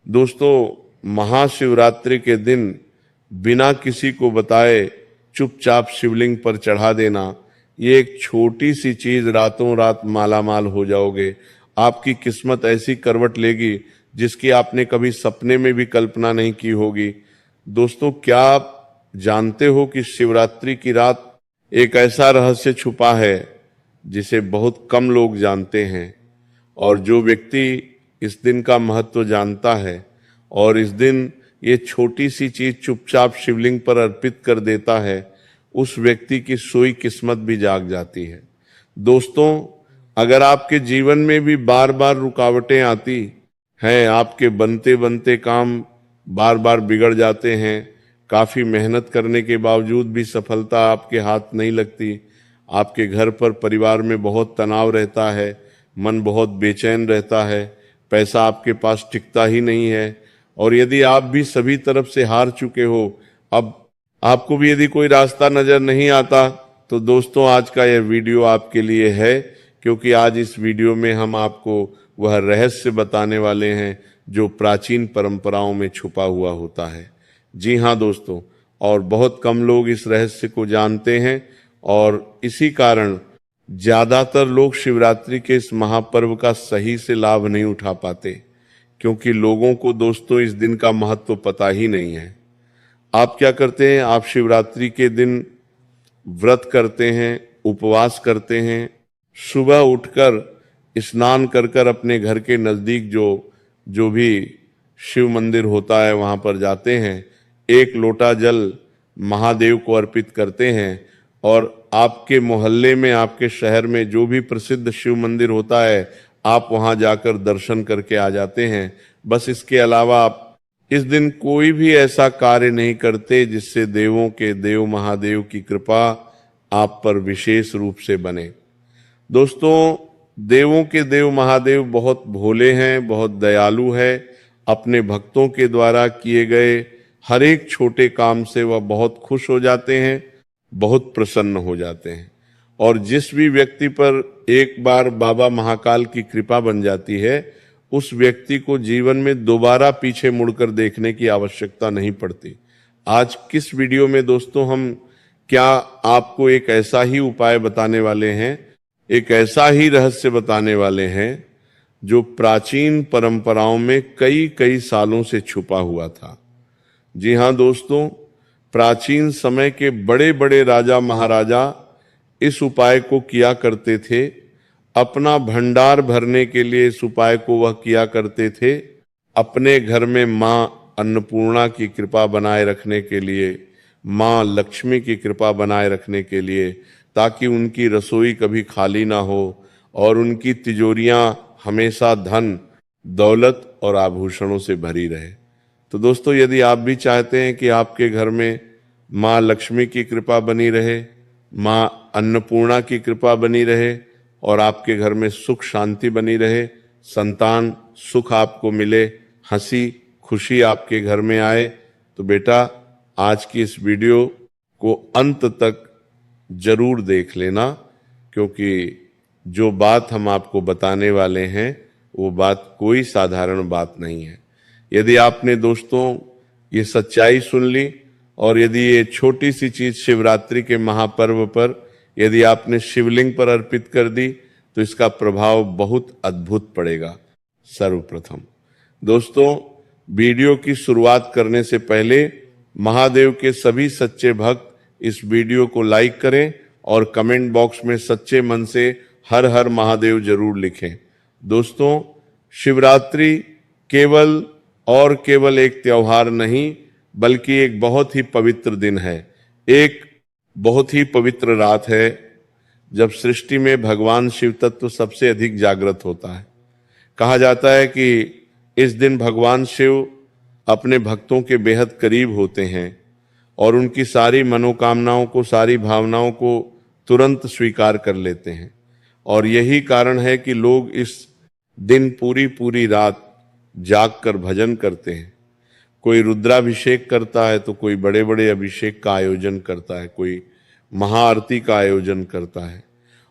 दोस्तों, महाशिवरात्रि के दिन बिना किसी को बताए चुपचाप शिवलिंग पर चढ़ा देना, ये एक छोटी सी चीज रातों रात मालामाल हो जाओगे। आपकी किस्मत ऐसी करवट लेगी जिसकी आपने कभी सपने में भी कल्पना नहीं की होगी। दोस्तों, क्या आप जानते हो कि शिवरात्रि की रात एक ऐसा रहस्य छुपा है जिसे बहुत कम लोग जानते हैं। और जो व्यक्ति इस दिन का महत्व जानता है और इस दिन ये छोटी सी चीज चुपचाप शिवलिंग पर अर्पित कर देता है, उस व्यक्ति की सोई किस्मत भी जाग जाती है। दोस्तों, अगर आपके जीवन में भी बार बार रुकावटें आती हैं, आपके बनते बनते काम बार बार बिगड़ जाते हैं, काफी मेहनत करने के बावजूद भी सफलता आपके हाथ नहीं लगती, आपके घर पर परिवार में बहुत तनाव रहता है, मन बहुत बेचैन रहता है, पैसा आपके पास टिकता ही नहीं है, और यदि आप भी सभी तरफ से हार चुके हो, अब आपको भी यदि कोई रास्ता नजर नहीं आता, तो दोस्तों आज का यह वीडियो आपके लिए है, क्योंकि आज इस वीडियो में हम आपको वह रहस्य बताने वाले हैं जो प्राचीन परंपराओं में छुपा हुआ होता है। जी हाँ दोस्तों, और बहुत कम लोग इस रहस्य को जानते हैं और इसी कारण ज्यादातर लोग शिवरात्रि के इस महापर्व का सही से लाभ नहीं उठा पाते, क्योंकि लोगों को दोस्तों इस दिन का महत्व पता ही नहीं है। आप क्या करते हैं? आप शिवरात्रि के दिन व्रत करते हैं, उपवास करते हैं, सुबह उठकर स्नान कर कर अपने घर के नजदीक जो भी शिव मंदिर होता है वहां पर जाते हैं, एक लोटा जल महादेव को अर्पित करते हैं, और आपके मोहल्ले में, आपके शहर में जो भी प्रसिद्ध शिव मंदिर होता है, आप वहां जाकर दर्शन करके आ जाते हैं। बस इसके अलावा आप इस दिन कोई भी ऐसा कार्य नहीं करते जिससे देवों के देव महादेव की कृपा आप पर विशेष रूप से बने। दोस्तों, देवों के देव महादेव बहुत भोले हैं, बहुत दयालु है। अपने भक्तों के द्वारा किए गए हर एक छोटे काम से वह बहुत खुश हो जाते हैं, बहुत प्रसन्न हो जाते हैं। और जिस भी व्यक्ति पर एक बार बाबा महाकाल की कृपा बन जाती है, उस व्यक्ति को जीवन में दोबारा पीछे मुड़कर देखने की आवश्यकता नहीं पड़ती। आज किस वीडियो में दोस्तों हम क्या आपको एक ऐसा ही उपाय बताने वाले हैं, एक ऐसा ही रहस्य बताने वाले हैं जो प्राचीन परंपराओं में कई कई सालों से छुपा हुआ था। जी हाँ दोस्तों, प्राचीन समय के बड़े बड़े राजा महाराजा इस उपाय को किया करते थे। अपना भंडार भरने के लिए इस उपाय को वह किया करते थे। अपने घर में मां अन्नपूर्णा की कृपा बनाए रखने के लिए, मां लक्ष्मी की कृपा बनाए रखने के लिए, ताकि उनकी रसोई कभी खाली ना हो और उनकी तिजोरियां हमेशा धन, दौलत और आभूषणों से भरी रहे। तो दोस्तों, यदि आप भी चाहते हैं कि आपके घर में मां लक्ष्मी की कृपा बनी रहे, मां अन्नपूर्णा की कृपा बनी रहे और आपके घर में सुख शांति बनी रहे, संतान सुख आपको मिले, हंसी खुशी आपके घर में आए, तो बेटा आज की इस वीडियो को अंत तक जरूर देख लेना, क्योंकि जो बात हम आपको बताने वाले हैं वो बात कोई साधारण बात नहीं है। यदि आपने दोस्तों ये सच्चाई सुन ली और यदि ये छोटी सी चीज शिवरात्रि के महापर्व पर यदि आपने शिवलिंग पर अर्पित कर दी, तो इसका प्रभाव बहुत अद्भुत पड़ेगा। सर्वप्रथम दोस्तों, वीडियो की शुरुआत करने से पहले महादेव के सभी सच्चे भक्त इस वीडियो को लाइक करें और कमेंट बॉक्स में सच्चे मन से हर हर महादेव जरूर लिखें। दोस्तों, शिवरात्रि केवल एक त्योहार नहीं, बल्कि एक बहुत ही पवित्र दिन है, एक बहुत ही पवित्र रात है, जब सृष्टि में भगवान शिव तत्व सबसे अधिक जागृत होता है। कहा जाता है कि इस दिन भगवान शिव अपने भक्तों के बेहद करीब होते हैं और उनकी सारी मनोकामनाओं को, सारी भावनाओं को तुरंत स्वीकार कर लेते हैं। और यही कारण है कि लोग इस दिन पूरी रात जाग कर भजन करते हैं। कोई रुद्राभिषेक करता है तो कोई बड़े बड़े अभिषेक का आयोजन करता है, कोई महाआरती का आयोजन करता है,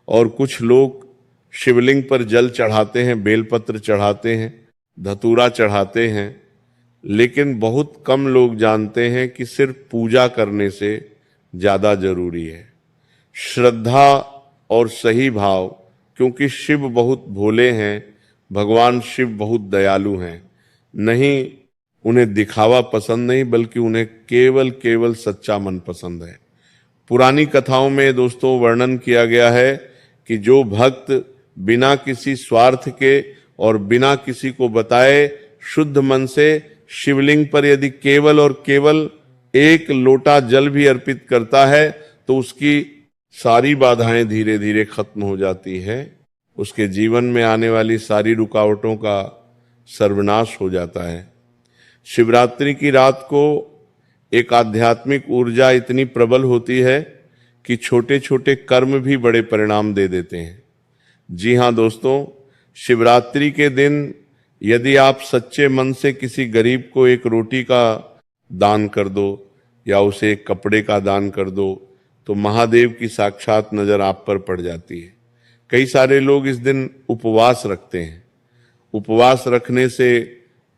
और कुछ लोग शिवलिंग पर जल चढ़ाते हैं, बेलपत्र चढ़ाते हैं, धतूरा चढ़ाते हैं। लेकिन बहुत कम लोग जानते हैं कि सिर्फ पूजा करने से ज्यादा जरूरी है श्रद्धा और सही भाव, क्योंकि शिव बहुत भोले हैं, भगवान शिव बहुत दयालु हैं। नहीं, उन्हें दिखावा पसंद नहीं, बल्कि उन्हें केवल केवल सच्चा मन पसंद है। पुरानी कथाओं में दोस्तों वर्णन किया गया है कि जो भक्त बिना किसी स्वार्थ के और बिना किसी को बताए शुद्ध मन से शिवलिंग पर यदि केवल और केवल एक लोटा जल भी अर्पित करता है तो उसकी सारी बाधाएं धीरे धीरे खत्म हो जाती है, उसके जीवन में आने वाली सारी रुकावटों का सर्वनाश हो जाता है। शिवरात्रि की रात को एक आध्यात्मिक ऊर्जा इतनी प्रबल होती है कि छोटे छोटे कर्म भी बड़े परिणाम दे देते हैं। जी हाँ दोस्तों, शिवरात्रि के दिन यदि आप सच्चे मन से किसी गरीब को एक रोटी का दान कर दो या उसे एक कपड़े का दान कर दो तो महादेव की साक्षात नजर आप पर पड़ जाती है। कई सारे लोग इस दिन उपवास रखते हैं। उपवास रखने से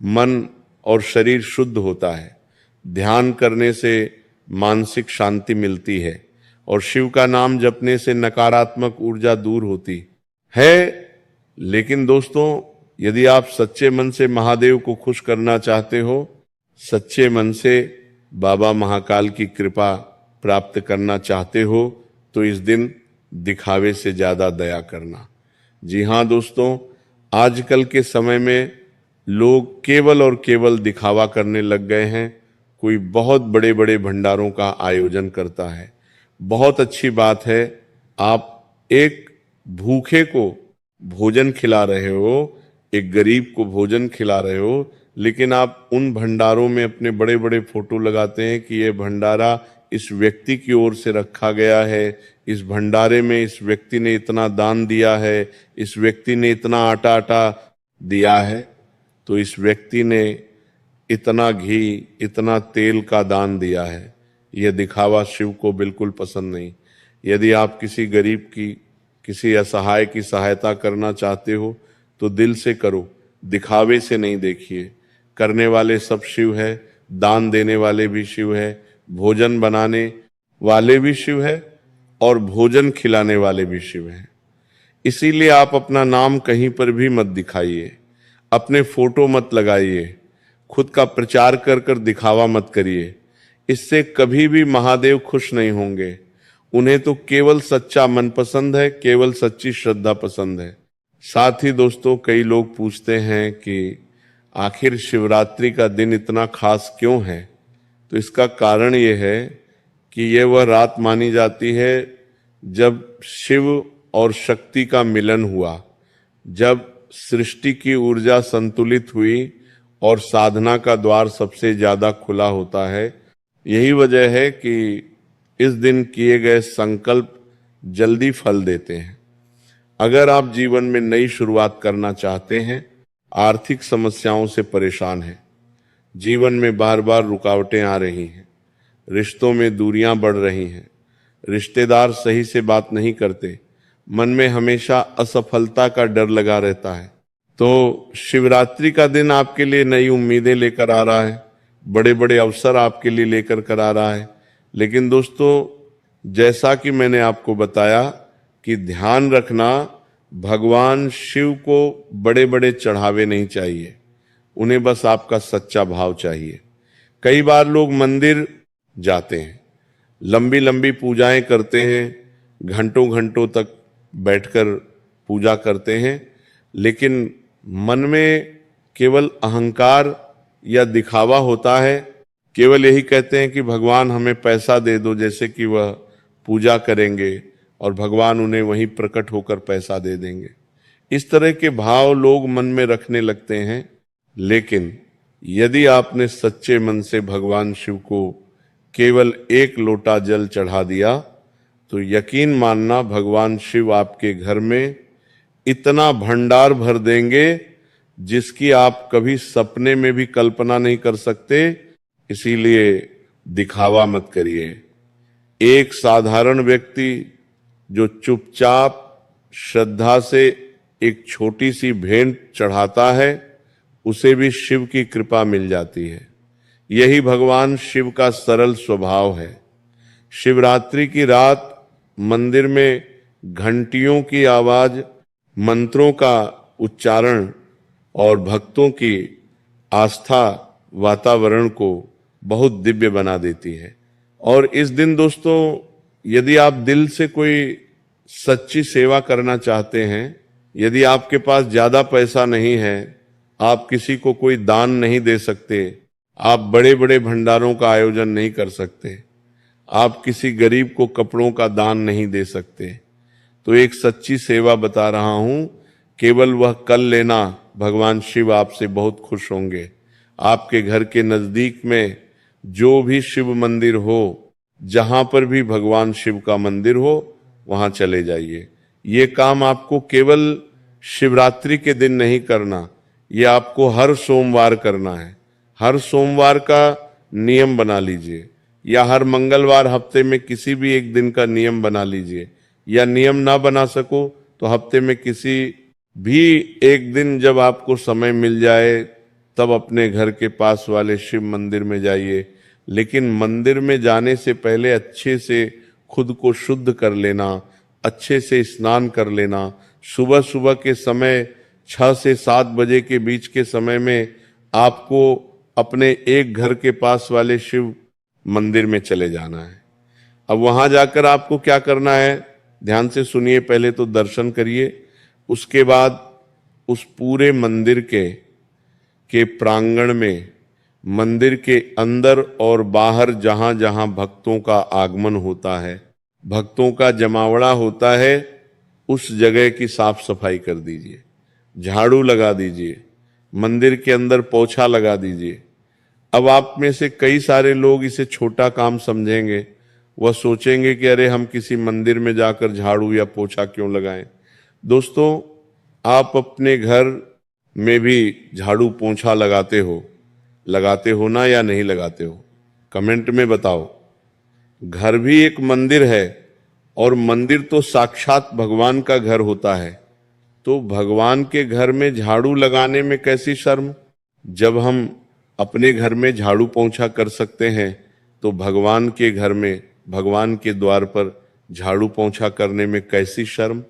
मन और शरीर शुद्ध होता है, ध्यान करने से मानसिक शांति मिलती है और शिव का नाम जपने से नकारात्मक ऊर्जा दूर होती है। लेकिन दोस्तों, यदि आप सच्चे मन से महादेव को खुश करना चाहते हो, सच्चे मन से बाबा महाकाल की कृपा प्राप्त करना चाहते हो, तो इस दिन दिखावे से ज्यादा दया करना। जी हाँ दोस्तों, आजकल के समय में लोग केवल और केवल दिखावा करने लग गए हैं। कोई बहुत बड़े बड़े भंडारों का आयोजन करता है, बहुत अच्छी बात है, आप एक भूखे को भोजन खिला रहे हो, एक गरीब को भोजन खिला रहे हो, लेकिन आप उन भंडारों में अपने बड़े बड़े फोटो लगाते हैं कि ये भंडारा इस व्यक्ति की ओर से रखा गया है, इस भंडारे में इस व्यक्ति ने इतना दान दिया है, इस व्यक्ति ने इतना आटा दिया है, तो इस व्यक्ति ने इतना घी इतना तेल का दान दिया है। यह दिखावा शिव को बिल्कुल पसंद नहीं। यदि आप किसी गरीब की, किसी असहाय की सहायता करना चाहते हो तो दिल से करो, दिखावे से नहीं। देखिए, करने वाले सब शिव है, दान देने वाले भी शिव है, भोजन बनाने वाले भी शिव है और भोजन खिलाने वाले भी शिव हैं। इसीलिए आप अपना नाम कहीं पर भी मत दिखाइए, अपने फोटो मत लगाइए, खुद का प्रचार कर कर दिखावा मत करिए। इससे कभी भी महादेव खुश नहीं होंगे। उन्हें तो केवल सच्चा मन पसंद है, केवल सच्ची श्रद्धा पसंद है। साथ ही दोस्तों, कई लोग पूछते हैं कि आखिर शिवरात्रि का दिन इतना खास क्यों है? तो इसका कारण ये है कि यह वह रात मानी जाती है जब शिव और शक्ति का मिलन हुआ, जब सृष्टि की ऊर्जा संतुलित हुई और साधना का द्वार सबसे ज्यादा खुला होता है। यही वजह है कि इस दिन किए गए संकल्प जल्दी फल देते हैं। अगर आप जीवन में नई शुरुआत करना चाहते हैं, आर्थिक समस्याओं से परेशान हैं, जीवन में बार बार रुकावटें आ रही हैं, रिश्तों में दूरियां बढ़ रही हैं, रिश्तेदार सही से बात नहीं करते, मन में हमेशा असफलता का डर लगा रहता है, तो शिवरात्रि का दिन आपके लिए नई उम्मीदें लेकर आ रहा है, बड़े बड़े अवसर आपके लिए लेकर कर आ रहा है। लेकिन दोस्तों, जैसा कि मैंने आपको बताया कि ध्यान रखना, भगवान शिव को बड़े बड़े चढ़ावे नहीं चाहिए, उन्हें बस आपका सच्चा भाव चाहिए। कई बार लोग मंदिर जाते हैं, लंबी लंबी पूजाएं करते हैं, घंटों घंटों तक बैठकर पूजा करते हैं, लेकिन मन में केवल अहंकार या दिखावा होता है। केवल यही कहते हैं कि भगवान हमें पैसा दे दो, जैसे कि वह पूजा करेंगे और भगवान उन्हें वहीं प्रकट होकर पैसा दे देंगे। इस तरह के भाव लोग मन में रखने लगते हैं। लेकिन यदि आपने सच्चे मन से भगवान शिव को केवल एक लोटा जल चढ़ा दिया, तो यकीन मानना भगवान शिव आपके घर में इतना भंडार भर देंगे जिसकी आप कभी सपने में भी कल्पना नहीं कर सकते। इसीलिए दिखावा मत करिए। एक साधारण व्यक्ति जो चुपचाप श्रद्धा से एक छोटी सी भेंट चढ़ाता है, उसे भी शिव की कृपा मिल जाती है। यही भगवान शिव का सरल स्वभाव है। शिवरात्रि की रात मंदिर में घंटियों की आवाज, मंत्रों का उच्चारण और भक्तों की आस्था वातावरण को बहुत दिव्य बना देती है। और इस दिन दोस्तों, यदि आप दिल से कोई सच्ची सेवा करना चाहते हैं, यदि आपके पास ज्यादा पैसा नहीं है, आप किसी को कोई दान नहीं दे सकते, आप बड़े बड़े भंडारों का आयोजन नहीं कर सकते, आप किसी गरीब को कपड़ों का दान नहीं दे सकते, तो एक सच्ची सेवा बता रहा हूं, केवल वह कल लेना, भगवान शिव आपसे बहुत खुश होंगे। आपके घर के नजदीक में जो भी शिव मंदिर हो, जहां पर भी भगवान शिव का मंदिर हो, वहां चले जाइए। ये काम आपको केवल शिवरात्रि के दिन नहीं करना, ये आपको हर सोमवार करना है। हर सोमवार का नियम बना लीजिए, या हर मंगलवार हफ्ते में किसी भी एक दिन का नियम बना लीजिए, या नियम ना बना सको तो हफ्ते में किसी भी एक दिन जब आपको समय मिल जाए तब अपने घर के पास वाले शिव मंदिर में जाइए। लेकिन मंदिर में जाने से पहले अच्छे से खुद को शुद्ध कर लेना, अच्छे से स्नान कर लेना। सुबह सुबह के समय 6 से 7 बजे के बीच के समय में आपको अपने एक घर के पास वाले शिव मंदिर में चले जाना है। अब वहां जाकर आपको क्या करना है, ध्यान से सुनिए। पहले तो दर्शन करिए, उसके बाद उस पूरे मंदिर के प्रांगण में, मंदिर के अंदर और बाहर जहां जहां भक्तों का आगमन होता है, भक्तों का जमावड़ा होता है, उस जगह की साफ सफाई कर दीजिए, झाड़ू लगा दीजिए, मंदिर के अंदर पोछा लगा दीजिए। अब आप में से कई सारे लोग इसे छोटा काम समझेंगे, वह सोचेंगे कि अरे हम किसी मंदिर में जाकर झाड़ू या पोछा क्यों लगाएं। दोस्तों, आप अपने घर में भी झाड़ू पोछा लगाते हो ना, या नहीं लगाते हो? कमेंट में बताओ। घर भी एक मंदिर है, और मंदिर तो साक्षात भगवान का घर होता है। तो भगवान के घर में झाड़ू लगाने में कैसी शर्म? जब हम अपने घर में झाड़ू पोंछा कर सकते हैं, तो भगवान के घर में, भगवान के द्वार पर झाड़ू पोंछा करने में कैसी शर्म?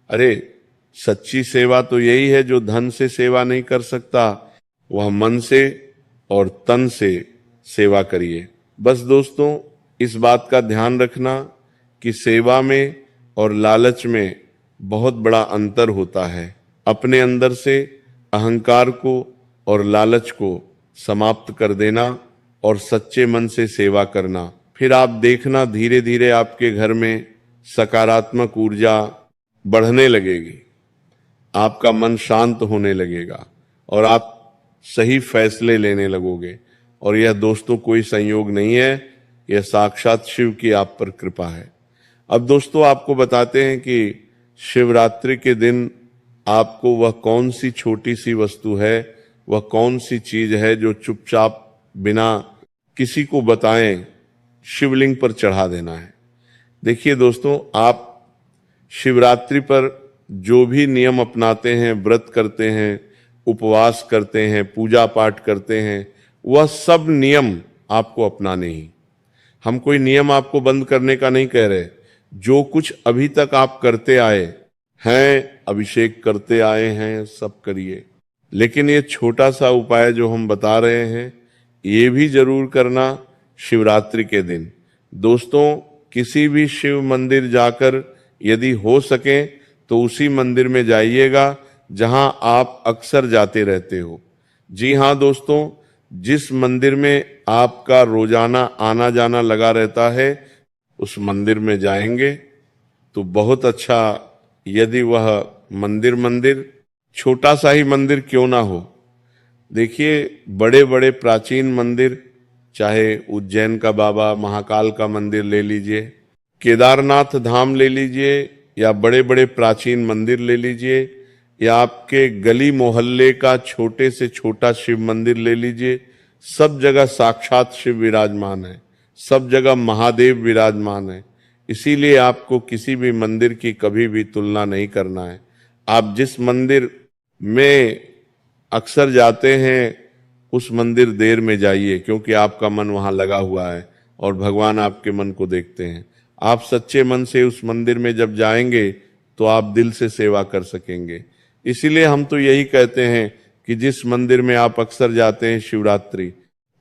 अरे, सच्ची सेवा तो यही है, जो धन से सेवा नहीं कर सकता वह मन से और तन से सेवा करिए। बस दोस्तों, इस बात का ध्यान रखना कि सेवा में और लालच में बहुत बड़ा अंतर होता है। अपने अंदर से अहंकार को और लालच को समाप्त कर देना और सच्चे मन से सेवा करना, फिर आप देखना धीरे धीरे आपके घर में सकारात्मक ऊर्जा बढ़ने लगेगी, आपका मन शांत होने लगेगा और आप सही फैसले लेने लगोगे। और यह दोस्तों कोई संयोग नहीं है, यह साक्षात शिव की आप पर कृपा है। अब दोस्तों, आपको बताते हैं कि शिवरात्रि के दिन आपको वह कौन सी छोटी सी वस्तु है, वह कौन सी चीज है जो चुपचाप बिना किसी को बताएं शिवलिंग पर चढ़ा देना है। देखिए दोस्तों, आप शिवरात्रि पर जो भी नियम अपनाते हैं, व्रत करते हैं, उपवास करते हैं, पूजा पाठ करते हैं, वह सब नियम आपको अपनाने ही। हम कोई नियम आपको बंद करने का नहीं कह रहे। जो कुछ अभी तक आप करते आए हैं, अभिषेक करते आए हैं, सब करिए। लेकिन ये छोटा सा उपाय जो हम बता रहे हैं, ये भी जरूर करना शिवरात्रि के दिन। दोस्तों, किसी भी शिव मंदिर जाकर यदि हो सके तो उसी मंदिर में जाइएगा जहां आप अक्सर जाते रहते हो। जी हाँ दोस्तों, जिस मंदिर में आपका रोजाना आना जाना लगा रहता है, उस मंदिर में जाएंगे तो बहुत अच्छा। यदि वह मंदिर छोटा सा ही मंदिर क्यों ना हो, देखिए बड़े बड़े प्राचीन मंदिर, चाहे उज्जैन का बाबा महाकाल का मंदिर ले लीजिए, केदारनाथ धाम ले लीजिए, या बड़े बड़े प्राचीन मंदिर ले लीजिए, या आपके गली मोहल्ले का छोटे से छोटा शिव मंदिर ले लीजिए, सब जगह साक्षात शिव विराजमान है, सब जगह महादेव विराजमान है। इसीलिए आपको किसी भी मंदिर की कभी भी तुलना नहीं करना है। आप जिस मंदिर में अक्सर जाते हैं उस मंदिर देर में जाइए, क्योंकि आपका मन वहां लगा हुआ है और भगवान आपके मन को देखते हैं। आप सच्चे मन से उस मंदिर में जब जाएंगे तो आप दिल से सेवा कर सकेंगे। इसीलिए हम तो यही कहते हैं कि जिस मंदिर में आप अक्सर जाते हैं शिवरात्रि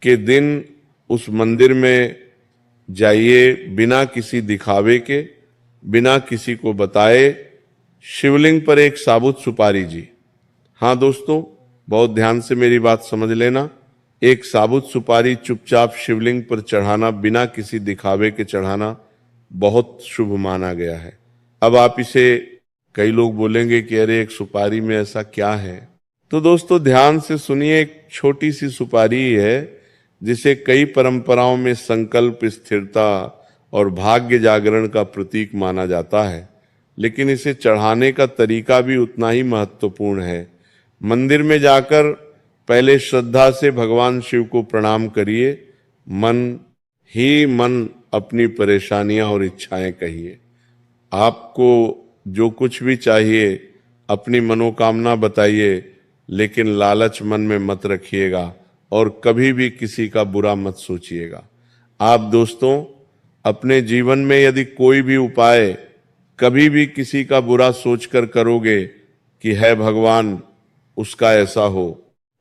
के दिन, उस मंदिर में जाइए बिना किसी दिखावे के, बिना किसी को बताए। शिवलिंग पर एक साबुत सुपारी जी, हाँ दोस्तों, बहुत ध्यान से मेरी बात समझ लेना। एक साबुत सुपारी चुपचाप शिवलिंग पर चढ़ाना, बिना किसी दिखावे के चढ़ाना बहुत शुभ माना गया है। अब आप इसे, कई लोग बोलेंगे कि अरे एक सुपारी में ऐसा क्या है, तो दोस्तों ध्यान से सुनिए। एक छोटी सी सुपारी है जिसे कई परंपराओं में संकल्प, स्थिरता और भाग्य जागरण का प्रतीक माना जाता है, लेकिन इसे चढ़ाने का तरीका भी उतना ही महत्वपूर्ण है। मंदिर में जाकर पहले श्रद्धा से भगवान शिव को प्रणाम करिए। मन ही मन अपनी परेशानियां और इच्छाएं कहिए। आपको जो कुछ भी चाहिए अपनी मनोकामना बताइए, लेकिन लालच मन में मत रखिएगा और कभी भी किसी का बुरा मत सोचिएगा। आप दोस्तों अपने जीवन में यदि कोई भी उपाय कभी भी किसी का बुरा सोचकर करोगे कि है भगवान उसका ऐसा हो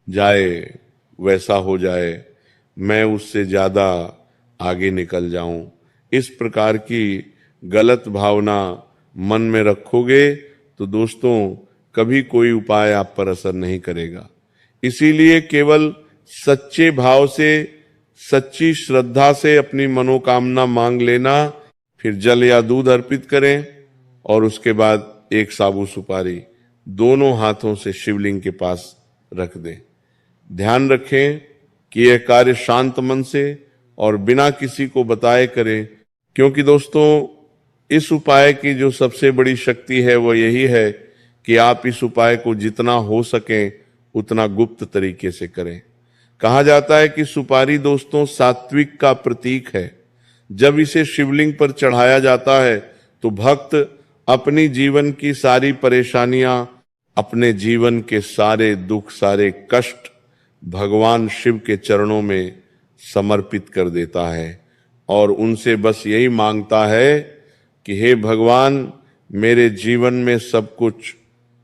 जाए, वैसा हो जाए, मैं उससे ज्यादा आगे निकल जाऊं, इस प्रकार की गलत भावना मन में रखोगे तो दोस्तों कभी कोई उपाय आप पर असर नहीं करेगा। इसीलिए केवल सच्चे भाव से, सच्ची श्रद्धा से अपनी मनोकामना मांग लेना, फिर जल या दूध अर्पित करें और उसके बाद एक साबुत सुपारी दोनों हाथों से शिवलिंग के पास रख दें। ध्यान रखें कि यह कार्य शांत मन से और बिना किसी को बताए करें, क्योंकि दोस्तों इस उपाय की जो सबसे बड़ी शक्ति है वो यही है कि आप इस उपाय को जितना हो सके उतना गुप्त तरीके से करें। कहा जाता है कि सुपारी दोस्तों सात्विक का प्रतीक है। जब इसे शिवलिंग पर चढ़ाया जाता है तो भक्त अपनी जीवन की सारी परेशानियां, अपने जीवन के सारे दुख, सारे कष्ट भगवान शिव के चरणों में समर्पित कर देता है और उनसे बस यही मांगता है कि हे भगवान, मेरे जीवन में सब कुछ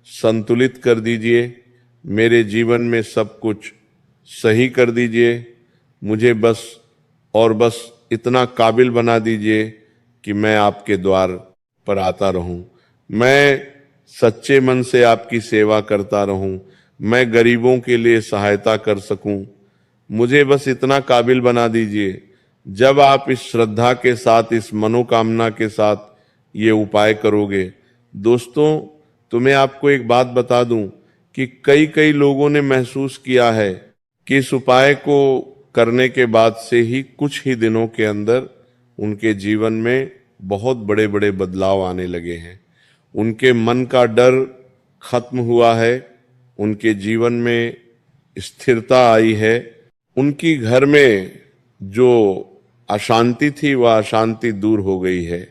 संतुलित कर दीजिए, मेरे जीवन में सब कुछ सही कर दीजिए, मुझे बस और बस इतना काबिल बना दीजिए कि मैं आपके द्वार पर आता रहूं, मैं सच्चे मन से आपकी सेवा करता रहूं, मैं गरीबों के लिए सहायता कर सकूं, मुझे बस इतना काबिल बना दीजिए। जब आप इस श्रद्धा के साथ, इस मनोकामना के साथ ये उपाय करोगे दोस्तों, तो मैं आपको एक बात बता दूं कि कई लोगों ने महसूस किया है कि इस उपाय को करने के बाद से ही कुछ ही दिनों के अंदर उनके जीवन में बहुत बड़े बड़े बदलाव आने लगे हैं। उनके मन का डर खत्म हुआ है, उनके जीवन में स्थिरता आई है, उनकी घर में जो अशांति थी वह अशांति दूर हो गई है।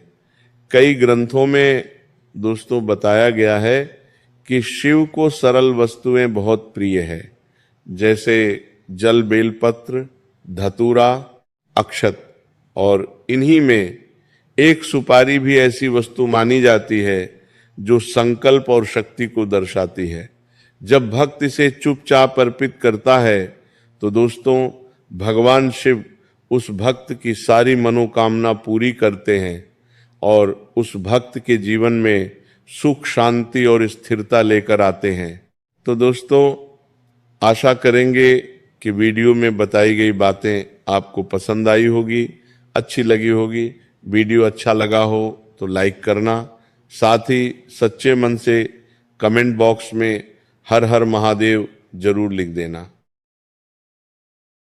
कई ग्रंथों में दोस्तों बताया गया है कि शिव को सरल वस्तुएं बहुत प्रिय है, जैसे जल, बेलपत्र, धतूरा, अक्षत, और इन्हीं में एक सुपारी भी ऐसी वस्तु मानी जाती है जो संकल्प और शक्ति को दर्शाती है। जब भक्त इसे चुपचाप अर्पित करता है तो दोस्तों भगवान शिव उस भक्त की सारी मनोकामना पूरी करते हैं और उस भक्त के जीवन में सुख, शांति और स्थिरता लेकर आते हैं। तो दोस्तों आशा करेंगे कि वीडियो में बताई गई बातें आपको पसंद आई होगी, अच्छी लगी होगी। वीडियो अच्छा लगा हो तो लाइक करना, साथ ही सच्चे मन से कमेंट बॉक्स में हर हर महादेव जरूर लिख देना।